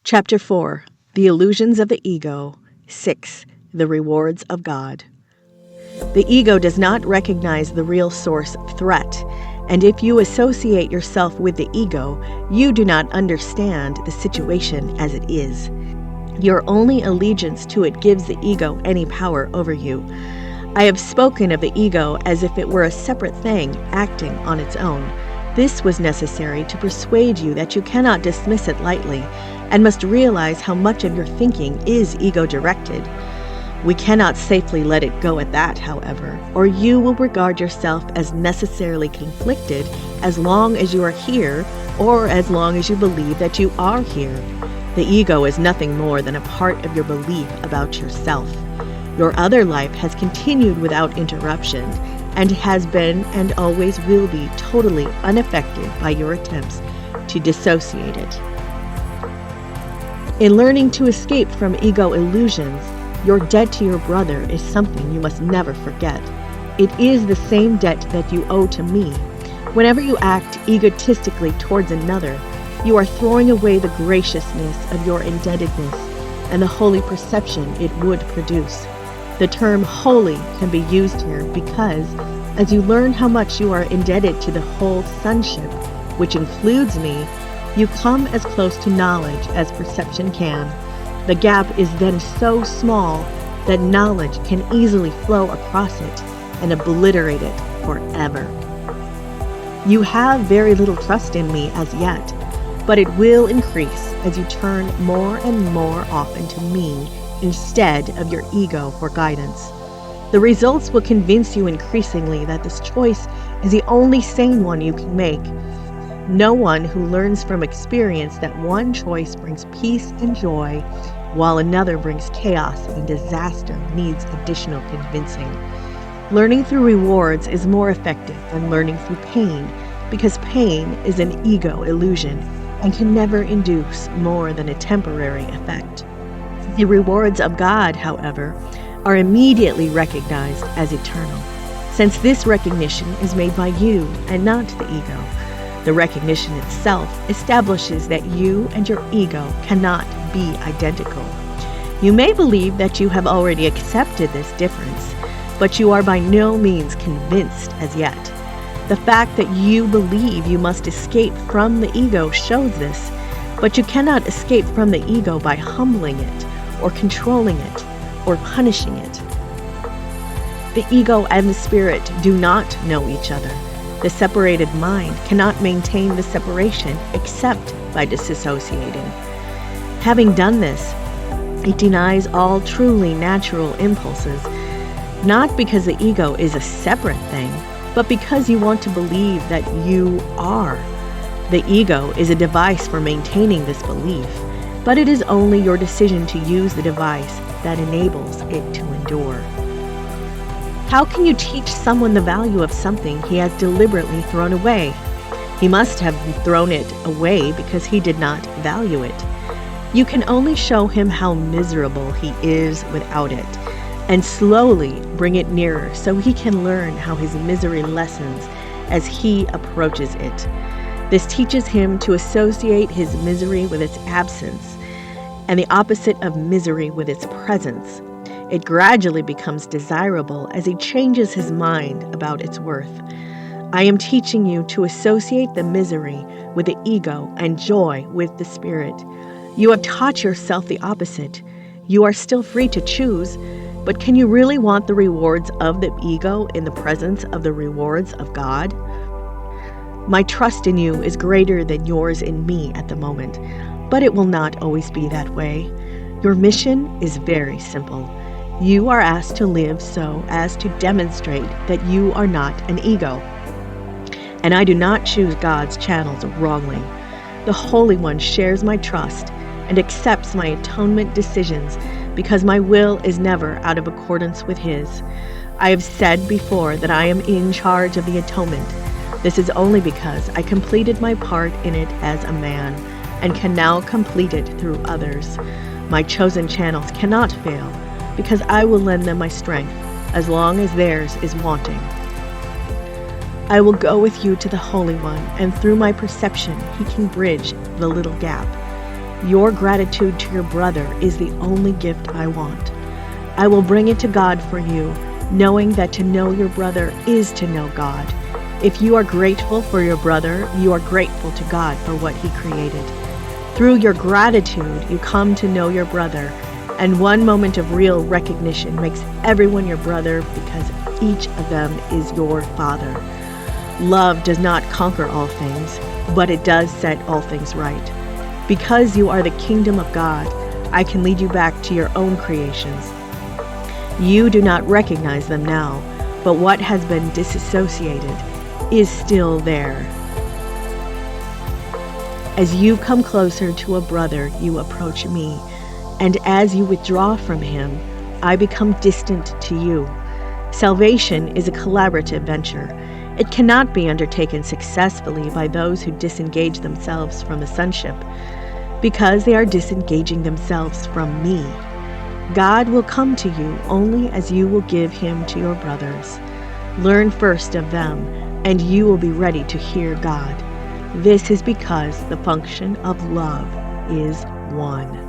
Chapter 4. The Illusions of the Ego. 6. The Rewards of God. The ego does not recognize the real source of threat, and if you associate yourself with the ego, you do not understand the situation as it is. Your only allegiance to it gives the ego any power over you. I have spoken of the ego as if it were a separate thing acting on its own. This was necessary to persuade you that you cannot dismiss it lightly, and must realize how much of your thinking is ego-directed. We cannot safely let it go at that, however, or you will regard yourself as necessarily conflicted as long as you are here, or as long as you believe that you are here. The ego is nothing more than a part of your belief about yourself. Your other life has continued without interruption, and has been and always will be totally unaffected by your attempts to dissociate it. In learning to escape from ego illusions, your debt to your brother is something you must never forget. It is the same debt that you owe to me. Whenever you act egotistically towards another, you are throwing away the graciousness of your indebtedness and the holy perception it would produce. The term holy can be used here because, as you learn how much you are indebted to the whole sonship, which includes me, you come as close to knowledge as perception can. The gap is then so small that knowledge can easily flow across it and obliterate it forever. You have very little trust in me as yet, but it will increase as you turn more and more often to me instead of your ego for guidance. The results will convince you increasingly that this choice is the only sane one you can make. No one who learns from experience that one choice brings peace and joy, while another brings chaos and disaster, needs additional convincing. Learning through rewards is more effective than learning through pain, because pain is an ego illusion and can never induce more than a temporary effect. The rewards of God, however, are immediately recognized as eternal, since this recognition is made by you and not the ego. The recognition itself establishes that you and your ego cannot be identical. You may believe that you have already accepted this difference, but you are by no means convinced as yet. The fact that you believe you must escape from the ego shows this, but you cannot escape from the ego by humbling it, or controlling it, or punishing it. The ego and the spirit do not know each other. The separated mind cannot maintain the separation except by disassociating. Having done this, it denies all truly natural impulses, not because the ego is a separate thing, but because you want to believe that you are. The ego is a device for maintaining this belief, but it is only your decision to use the device that enables it to endure. How can you teach someone the value of something he has deliberately thrown away? He must have thrown it away because he did not value it. You can only show him how miserable he is without it, and slowly bring it nearer so he can learn how his misery lessens as he approaches it. This teaches him to associate his misery with its absence, and the opposite of misery with its presence. It gradually becomes desirable as he changes his mind about its worth. I am teaching you to associate the misery with the ego and joy with the spirit. You have taught yourself the opposite. You are still free to choose, but can you really want the rewards of the ego in the presence of the rewards of God? My trust in you is greater than yours in me at the moment, but it will not always be that way. Your mission is very simple. You are asked to live so as to demonstrate that you are not an ego. And I do not choose God's channels wrongly. The Holy One shares my trust and accepts my atonement decisions because my will is never out of accordance with His. I have said before that I am in charge of the atonement. This is only because I completed my part in it as a man and can now complete it through others. My chosen channels cannot fail because I will lend them my strength as long as theirs is wanting. I will go with you to the Holy One, and through my perception he can bridge the little gap. Your gratitude to your brother is the only gift I want. I will bring it to God for you, knowing that to know your brother is to know God. If you are grateful for your brother, you are grateful to God for what he created. Through your gratitude, you come to know your brother, and one moment of real recognition makes everyone your brother because each of them is your father. Love does not conquer all things, but it does set all things right. Because you are the kingdom of God, I can lead you back to your own creations. You do not recognize them now, but what has been disassociated is still there. As you come closer to a brother, you approach me, and as you withdraw from him, I become distant to you. Salvation is a collaborative venture. It cannot be undertaken successfully by those who disengage themselves from the sonship, because they are disengaging themselves from me. God will come to you only as you will give him to your brothers. Learn first of them, and you will be ready to hear God. This is because the function of love is one.